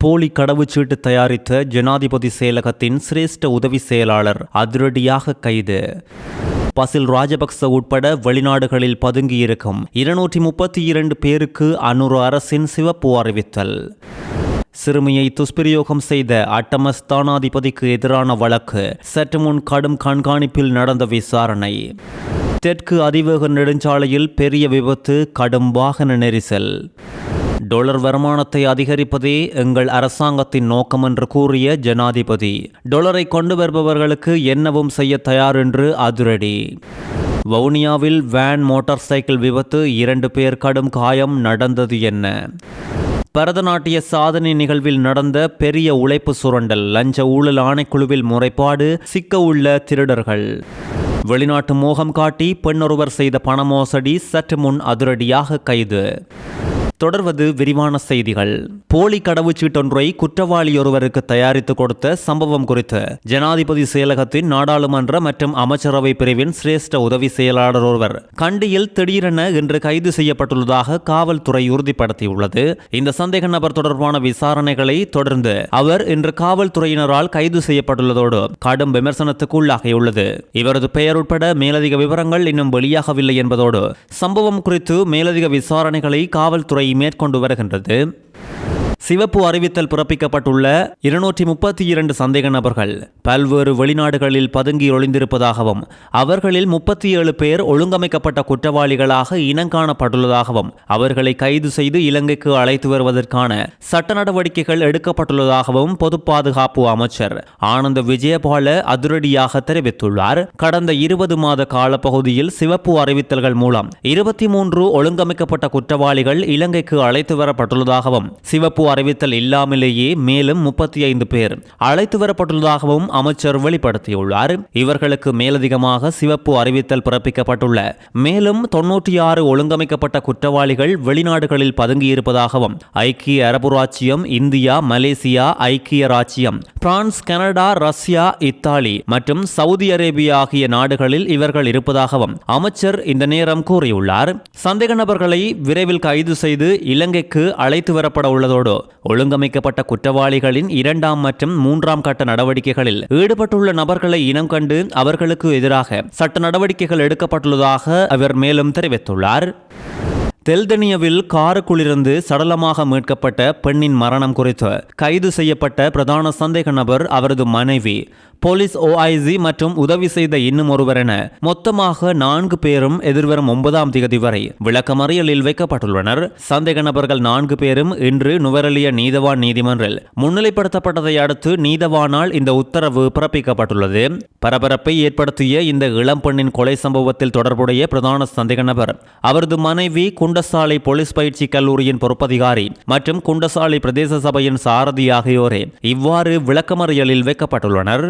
போலி கடவுச்சீட்டு தயாரித்த ஜனாதிபதி செயலகத்தின் சிரேஷ்ட உதவி செயலாளர் அதிரடியாக கைது. பசில் ராஜபக்ச உட்பட வெளிநாடுகளில் பதுங்கியிருக்கும் 232 பேருக்கு அனுர அரசின் சிவப்பு அறிவித்தல். சிறுமியை துஷ்பிரயோகம் செய்த அட்டமஸ் தானாதிபதிக்கு எதிரான வழக்கு சற்று முன் கடும் கண்காணிப்பில் நடந்த விசாரணை. தெற்கு அதிவேக நெடுஞ்சாலையில் பெரிய விபத்து, கடும் வாகன நெரிசல். டாலர் வருமானத்தை அதிகரிப்பதே எங்கள் அரசாங்கத்தின் நோக்கம் என்று கூறிய ஜனாதிபதி, டாலரை கொண்டு வருபவர்களுக்கு என்னவும் செய்ய தயார் என்று அதிரடி. வவுனியாவில் வேன் மோட்டார் சைக்கிள் விபத்து, 2 பேர் கடும் காயம். நடந்தது என்ன? பரதநாட்டிய சாதனை நிகழ்வில் நடந்த பெரிய உழைப்பு சுரண்டல், லஞ்ச ஊழல் ஆணைக்குழுவில் முறைப்பாடு, சிக்க உள்ள திருடர்கள். வெளிநாட்டு மோகம் காட்டி பெண்ணொருவர் செய்த பண மோசடி சற்று முன் அதிரடியாக கைது. தொடர்வது விரிவான செய்திகள். போலி கடவுச்சீட்டொன்றை குற்றவாளியொருவருக்கு தயாரித்து கொடுத்த சம்பவம் குறித்து ஜனாதிபதி செயலகத்தின் நாடாளுமன்ற மற்றும் அமைச்சரவை பிரிவின் சிரேஷ்ட உதவி செயலாளர் ஒருவர் கண்டியில் திடீரென இன்று கைது செய்யப்பட்டுள்ளதாக காவல்துறை உறுதிப்படுத்தியுள்ளது. இந்த சந்தேக நபர் தொடர்பான விசாரணைகளை தொடர்ந்து அவர் இன்று காவல்துறையினரால் கைது செய்யப்பட்டுள்ளதோடு கடும் விமர்சனத்துக்குள்ளாகியுள்ளது. இவரது பெயர் உட்பட மேலதிக விவரங்கள் இன்னும் வெளியாகவில்லை என்பதோடு சம்பவம் குறித்து மேலதிக விசாரணைகளை காவல்துறை மேற்கொண்டு வருகின்றது. சிவப்பு அறிவித்தல் பிறப்பிக்கப்பட்டுள்ள 232 சந்தேக நபர்கள் பல்வேறு வெளிநாடுகளில் பதுங்கி ஒளிந்திருப்பதாகவும் அவர்களில் 37 பேர் ஒழுங்கமைக்கப்பட்ட குற்றவாளிகளாக இனங்காணப்பட்டுள்ளதாகவும் அவர்களை கைது செய்து இலங்கைக்கு அழைத்து வருவதற்கான சட்ட நடவடிக்கைகள் எடுக்கப்பட்டுள்ளதாகவும் பொது பாதுகாப்பு அமைச்சர் ஆனந்த விஜயபால அதிரடியாக தெரிவித்துள்ளார். கடந்த 20 மாத காலப்பகுதியில் சிவப்பு அறிவித்தல்கள் மூலம் 23 ஒழுங்கமைக்கப்பட்ட குற்றவாளிகள் இலங்கைக்கு அழைத்து வரப்பட்டுள்ளதாகவும் சிவப்பு அறிவித்தல் இல்லாமலேயே மேலும் 35 பேர் அழைத்து வரப்பட்டுள்ளதாகவும் அமைச்சர் வெளிப்படுத்தியுள்ளார். இவர்களுக்கு மேலதிகமாக சிவப்பு அறிவித்தல் பிறப்பிக்கப்பட்டுள்ள மேலும் 96 ஒழுங்கமைக்கப்பட்ட குற்றவாளிகள் வெளிநாடுகளில் பதுங்கியிருப்பதாகவும் ஐக்கிய அரபு ராச்சியம், இந்தியா, மலேசியா, ஐக்கிய ராச்சியம், பிரான்ஸ், கனடா, ரஷ்யா, இத்தாலி மற்றும் சவுதி அரேபியா ஆகிய நாடுகளில் இவர்கள் இருப்பதாகவும் அமைச்சர் இந்த நேரம் கூறியுள்ளார். சந்தேக நபர்களை விரைவில் கைது செய்து இலங்கைக்கு அழைத்து வரப்பட உள்ளதோடு ஒழுங்கமைக்கப்பட்ட குற்றவாளிகளின் 2ஆம் மற்றும் 3ஆம் கட்ட நடவடிக்கைகளில் ஈடுபட்டுள்ள நபர்களை இனம் கண்டு அவர்களுக்கு எதிராக சட்ட நடவடிக்கைகள் எடுக்கப்பட்டுள்ளதாக அவர் மேலும் தெரிவித்துள்ளார். தெல்தனியவில் காருக்குள்ளிருந்து சடலமாக மீட்கப்பட்ட பெண்ணின் மரணம் குறித்து கைது செய்யப்பட்ட பிரதான சந்தேக நபர், அவரது மனைவி, போலீஸ் OIG மற்றும் உதவி செய்த இன்னும் ஒருவர் என மொத்தமாக 4 பேரும் எதிர்வரும் 9ஆம் தேதி வரை விளக்கமறியலில் வைக்கப்பட்டுள்ளனர். சந்தேக நபர்கள் 4 பேரும் இன்று நுவரெலியா நீதவான் நீதிமன்றில் முன்னிலைப்படுத்தப்பட்டதை அடுத்து நீதவானால் இந்த உத்தரவு பிறப்பிக்கப்பட்டுள்ளது. பரபரப்பை ஏற்படுத்திய இந்த இளம் பெண்ணின் கொலை சம்பவத்தில் தொடர்புடைய பிரதான சந்தேக நபர், அவரது மனைவி, குண்டசாலை போலீஸ் பயிற்சி கல்லூரியின் பொறுப்பதிகாரி மற்றும் குண்டசாலை பிரதேச சபையின் சாரதி ஆகியோரே இவ்வாறு விளக்கமறியலில் வைக்கப்பட்டுள்ளனர்.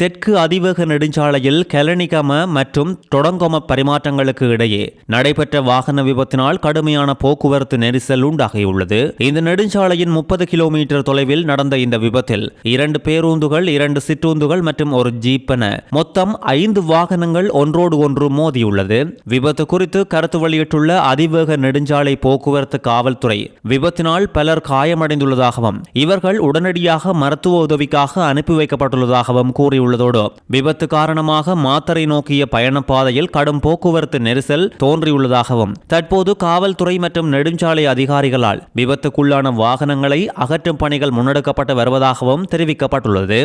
தெற்கு அதிவேக நெடுஞ்சாலையில் கெலனிகம மற்றும் தொடங்கொம பரிமாற்றங்களுக்கு இடையே நடைபெற்ற வாகன விபத்தினால் கடுமையான போக்குவரத்து நெரிசல் உண்டாகியுள்ளது. இந்த நெடுஞ்சாலையின் 30 கிலோமீட்டர் தொலைவில் நடந்த இந்த விபத்தில் 2 பேருந்துகள், 2 சிற்றூந்துகள் மற்றும் ஒரு ஜீப் என மொத்தம் 5 வாகனங்கள் ஒன்றோடு ஒன்று மோதியுள்ளது. விபத்து குறித்து கருத்து வெளியிட்டுள்ள அதிவேக நெடுஞ்சாலை போக்குவரத்து காவல்துறை, விபத்தினால் பலர் காயமடைந்துள்ளதாகவும் இவர்கள் உடனடியாக மருத்துவ உதவிக்காக அனுப்பி வைக்கப்பட்டுள்ளதாகவும் கூறியுள்ளதோடு விபத்து காரணமாக மாத்தறை நோக்கிய பயணப்பாதையில் கடும் போக்குவரத்து நெரிசல் தோன்றியுள்ளதாகவும் தற்போது காவல்துறை மற்றும் நெடுஞ்சாலை அதிகாரிகளால் விபத்துக்குள்ளான வாகனங்களை அகற்றும் பணிகள் முன்னெடுக்கப்பட்டு வருவதாகவும் தெரிவிக்கப்பட்டுள்ளது.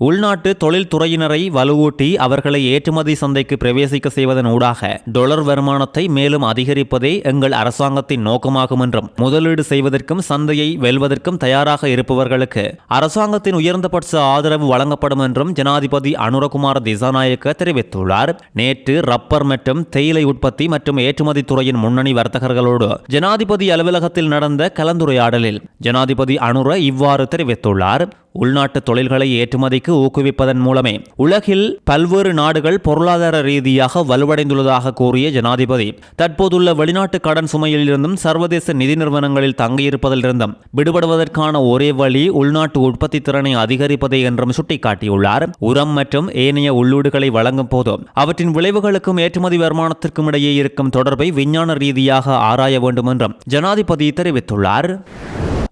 உள்நாட்டு தொழில்துறையினரை வலுவூட்டி அவர்களை ஏற்றுமதி சந்தைக்கு பிரவேசிக்க செய்வதன் ஊடாக டாலர் வருமானத்தை மேலும் அதிகரிப்பதே எங்கள் அரசாங்கத்தின் நோக்கமாகும் என்றும் முதலீடு செய்வதற்கும் சந்தையை வெல்வதற்கும் தயாராக இருப்பவர்களுக்கு அரசாங்கத்தின் உயர்ந்தபட்ச ஆதரவு வழங்கப்படும் என்றும் ஜனாதிபதி அனுரகுமார திசாநாயக்க தெரிவித்துள்ளார். நேற்று ரப்பர் மற்றும் தேயிலை உற்பத்தி மற்றும் ஏற்றுமதி துறையின் முன்னணி வர்த்தகர்களோடு ஜனாதிபதி அலுவலகத்தில் நடந்த கலந்துரையாடலில் ஜனாதிபதி அனுர இவ்வாறு தெரிவித்துள்ளார். உள்நாட்டு தொழில்களை ஏற்றுமதிக்கு ஊக்குவிப்பதன் மூலமே உலகில் பல்வேறு நாடுகள் பொருளாதார ரீதியாக வலுவடைந்துள்ளதாக கூறிய ஜனாதிபதி, தற்போதுள்ள வெளிநாட்டு கடன் சுமையிலிருந்தும் சர்வதேச நிதி நிறுவனங்களில் தங்கியிருப்பதிலிருந்தும் விடுபடுவதற்கான ஒரே வழி உள்நாட்டு உற்பத்தி திறனை அதிகரிப்பதே என்றும் சுட்டிக்காட்டியுள்ளார். உரம் மற்றும் ஏனைய உள்ளீடுகளை வழங்கும் போது அவற்றின் விளைவுகளுக்கும் ஏற்றுமதி வருமானத்திற்கும் இடையே இருக்கும் தொடர்பை விஞ்ஞான ரீதியாக ஆராய வேண்டும் என்றும் ஜனாதிபதி தெரிவித்துள்ளார்.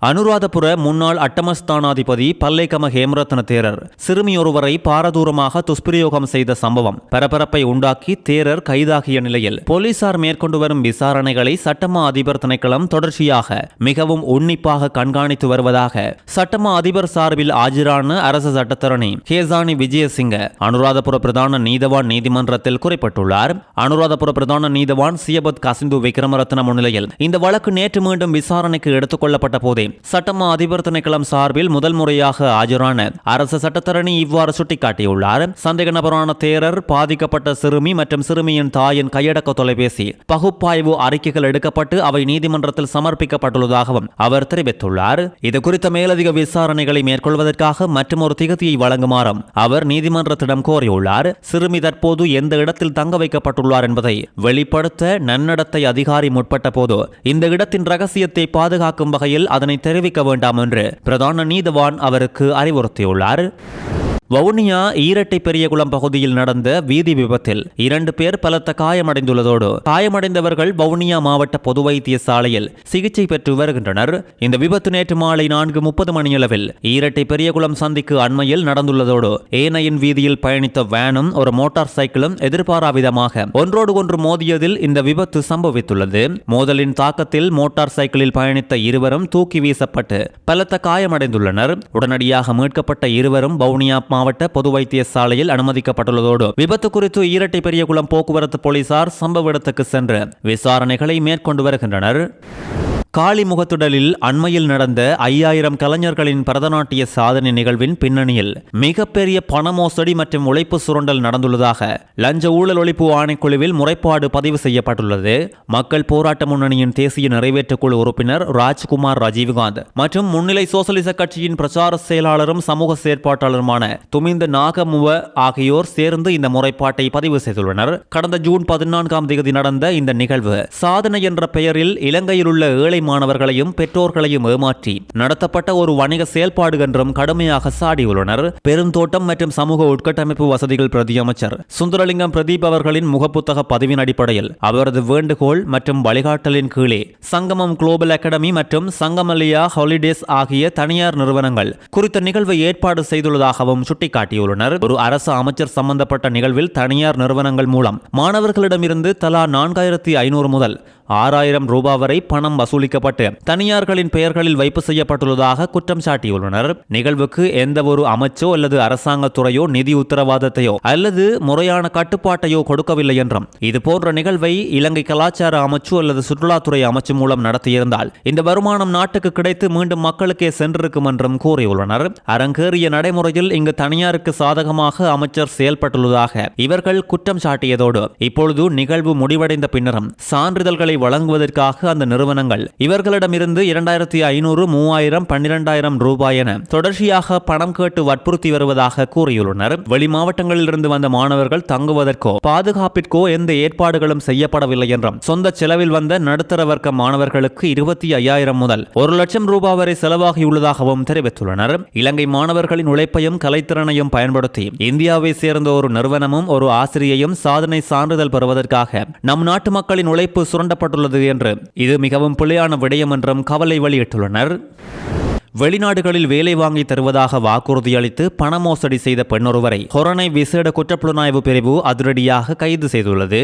அனுராதபுர முன்னாள் அட்டமஸ்தானாதிபதி பல்லேகம ஹேமரத்ன தேரர் சிறுமியொருவரை பாரதூரமாக துஷ்பிரயோகம் செய்த சம்பவம் பரபரப்பை உண்டாக்கி தேரர் கைதாகிய நிலையில் போலீசார் மேற்கொண்டு வரும் விசாரணைகளை சட்டமா அதிபர் திணைக்களம் தொடர்ச்சியாக மிகவும் உன்னிப்பாக கண்காணித்து வருவதாக சட்டமா அதிபர் சார்பில் ஆஜரான அரசு சட்டத்தரணி கேசானி விஜயசிங்க அனுராதபுர பிரதான நீதவான் நீதிமன்றத்தில் குறிப்பிட்டுள்ளார். அனுராதபுர பிரதான நீதவான் சியபத் கசிந்து விக்ரமரத்ன முன்னிலையில் இந்த வழக்கு நேற்று மீண்டும் விசாரணைக்கு எடுத்துக் கொள்ளப்பட்ட போதே சட்டமா அதிபர் திணைக்களம் சார்பில் முதல் முறையாக ஆஜரான அரசு சட்டத்தரணி இவ்வாறு சுட்டிக்காட்டியுள்ளார். சந்தேக நபரான தேரர் பாதிக்கப்பட்ட சிறுமி மற்றும் சிறுமியின் தாயின் கையடக்க தொலைபேசி பகுப்பாய்வு அறிக்கைகள் எடுக்கப்பட்டு அவை நீதிமன்றத்தில் சமர்ப்பிக்கப்பட்டுள்ளதாகவும் அவர் தெரிவித்துள்ளார். இது குறித்த மேலதிக விசாரணைகளை மேற்கொள்வதற்காக மற்றொரு திகதியை வழங்குமாறும் அவர் நீதிமன்றத்திடம் கோரியுள்ளார். சிறுமி தற்போது எந்த இடத்தில் தங்க வைக்கப்பட்டுள்ளார் என்பதை வெளிப்படுத்த நன்னடத்தை அதிகாரி முற்பட்ட போது இந்த இடத்தின் ரகசியத்தை பாதுகாக்கும் வகையில் அதனை தெரிவிக்க வேண்டாம் என்று பிரதான நீதவான் அவருக்கு அறிவுறுத்தியுள்ளார். வவுனியா ஈரட்டை பெரியகுளம் பகுதியில் நடந்த வீதி விபத்தில் 2 பேர் பலத்த காயமடைந்துள்ளதோடு காயமடைந்தவர்கள் வவுனியா மாவட்ட பொது வைத்தியசாலையில் சிகிச்சை பெற்று வருகின்றனர். இந்த விபத்து நேற்று மாலை 4:30 மணியளவில் ஈரட்டை பெரியகுளம் சந்திக்கு அண்மையில் நடந்துள்ளதோடு ஏனையின் வீதியில் பயணித்த வேனும் ஒரு மோட்டார் சைக்கிளும் எதிர்பாராவிதமாக ஒன்றோடு ஒன்று மோதியதில் இந்த விபத்து சம்பவித்துள்ளது. மோதலின் தாக்கத்தில் மோட்டார் சைக்கிளில் பயணித்த இருவரும் தூக்கி வீசப்பட்டு பலத்த காயமடைந்துள்ளனர். உடனடியாக மீட்கப்பட்ட இருவரும் வவுனியா மாவட்ட பொது வைத்தியசாலையில் அனுமதிக்கப்பட்டுள்ளதோடு விபத்து குறித்து ஈரட்டை பெரியகுளம் போக்குவரத்து போலீசார் சம்பவ இடத்துக்கு சென்று விசாரணைகளை மேற்கொண்டு வருகின்றனர். காளிமுகத்துடலில் அண்மையில் நடந்த 5000 கலைஞர்களின் பரதநாட்டிய சாதனை நிகழ்வின் பின்னணியில் மிகப்பெரிய பண மோசடி மற்றும் உழைப்பு சுரண்டல் நடந்துள்ளதாக லஞ்ச ஊழல் ஒழிப்பு ஆணைக்குழுவில் முறைப்பாடு பதிவு செய்யப்பட்டுள்ளது. மக்கள் போராட்ட முன்னணியின் தேசிய நிறைவேற்றுக்குழு உறுப்பினர் ராஜ்குமார் ராஜீவ்காந்த் மற்றும் முன்னிலை சோசலிச கட்சியின் பிரச்சார செயலாளரும் சமூக செயற்பாட்டாளருமான துமிந்த நாகமுவ ஆகியோர் சேர்ந்து இந்த முறைப்பாட்டை பதிவு செய்துள்ளனர். கடந்த ஜூன் 14ஆம் தேதி நடந்த இந்த நிகழ்வு சாதனை என்ற பெயரில் இலங்கையில் உள்ள ஏழை மாணவர்களையும் பெற்றோர்களையும் ஏமாற்றி நடத்தப்பட்ட ஒரு வணிக செயல்பாடு என்றும் கடுமையாக சாடியுள்ளனர். பெருந்தோட்டம் மற்றும் சமூக உட்கட்டமைப்பு வசதிகள் பிரதி அமைச்சர் சுந்தரலிங்கம் பிரதீப் அவர்களின் முகப்புத்தக பதிவின் அடிப்படையில் அவரது வேண்டுகோள் மற்றும் வழிகாட்டலின் கீழே சங்கமம் குளோபல் அகாடமி மற்றும் சங்கமலியா ஹாலிடேஸ் ஆகிய தனியார் நிறுவனங்கள் குறித்த நிகழ்வை ஏற்பாடு செய்துள்ளதாகவும் சுட்டிக்காட்டியுள்ளனர். ஒரு அரசு அமைச்சர் சம்பந்தப்பட்ட நிகழ்வில் தனியார் நிறுவனங்கள் மூலம் மாணவர்களிடமிருந்து தலா 4500 முதல் 6000 ரூபாய் வரை பணம் வசூலிக்கப்பட்டு தனியார்களின் பெயர்களில் வைப்பு செய்யப்பட்டுள்ளதாக குற்றம் சாட்டியுள்ளனர். நிகழ்வுக்கு எந்த ஒரு அமைச்சோ அல்லது அரசாங்கத்துறையோ நிதி உத்தரவாதத்தையோ அல்லது முறையான கட்டுப்பாட்டையோ கொடுக்கவில்லை என்றும் இதுபோன்ற நிகழ்வை இலங்கை கலாச்சார அமைச்சு அல்லது சுற்றுலாத்துறை அமைச்சு மூலம் நடத்தியிருந்தால் இந்த வருமானம் நாட்டுக்கு கிடைத்து மீண்டும் மக்களுக்கே சென்றிருக்கும் என்றும் கூறியுள்ளனர். அரங்கேறிய நடைமுறையில் இங்கு தனியாருக்கு சாதகமாக அமைச்சர் செயல்பட்டுள்ளதாக இவர்கள் குற்றம் சாட்டியதோடு இப்பொழுது நிகழ்வு முடிவடைந்த பின்னரும் சான்றிதழ்களை வழங்குவதற்காக அந்த நிறுவனங்கள் இவர்களிடமிருந்து 2500, 3000, 12000 ரூபாய் என தொடர்ச்சியாக பணம் கேட்டு வற்புறுத்தி வருவதாக கூறியுள்ளனர். வெளி மாவட்டங்களில் இருந்து வந்த மாணவர்கள் தங்குவதற்கோ பாதுகாப்பிற்கோ எந்த ஏற்பாடுகளும் செய்யப்படவில்லை என்றும் சொந்த செலவில் வந்த நடுத்தர வர்க்க மாணவர்களுக்கு 25,000 முதல் 1 லட்சம் ரூபாய் வரை செலவாகியுள்ளதாகவும் தெரிவித்துள்ளனர். இலங்கை மாணவர்களின் உழைப்பையும் கலைத்திறனையும் பயன்படுத்தி இந்தியாவை சேர்ந்த ஒரு நிறுவனமும் ஒரு ஆசிரியையும் சாதனை சான்றிதழ் பெறுவதற்காக நம் நாட்டு மக்களின் உழைப்பு சுரண்டப்பட்டுள்ளது என்று இது மிகவும் பிழையான விடயம் என்றும் கவலை வெளியிட்டுள்ளனர். வெளிநாடுகளில் வேலை வாங்கி தருவதாக வாக்குறுதியளித்து பண மோசடி செய்த பெண்ணொருவரை ஹொரணை விசேட குற்றப்புலனாய்வு பிரிவு அதிரடியாக கைது செய்துள்ளது.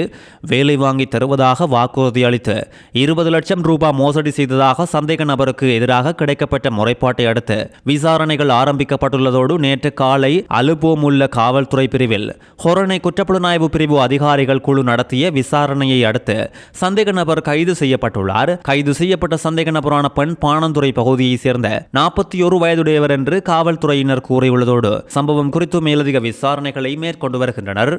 வேலை வாங்கி தருவதாக வாக்குறுதி அளித்து 20 லட்சம் ரூபாய் மோசடி செய்ததாக சந்தேக நபருக்கு எதிராக கிடைக்கப்பட்ட முறைப்பாட்டை அடுத்து விசாரணைகள் ஆரம்பிக்கப்பட்டுள்ளதோடு நேற்று காலை அலுபோமுள்ள காவல்துறை பிரிவில் ஹொரணை குற்றப்புலனாய்வு பிரிவு அதிகாரிகள் குழு நடத்திய விசாரணையை அடுத்து சந்தேக நபர் கைது செய்யப்பட்டுள்ளார். கைது செய்யப்பட்ட சந்தேக நபரான பெண் பாணந்துறை பகுதியைச் சேர்ந்த 41 வயதுடையவர் என்று காவல்துறையினர் கூறியுள்ளதோடு சம்பவம் குறித்து மேலதிக விசாரணைகளை மேற்கொண்டு வருகின்றனர்.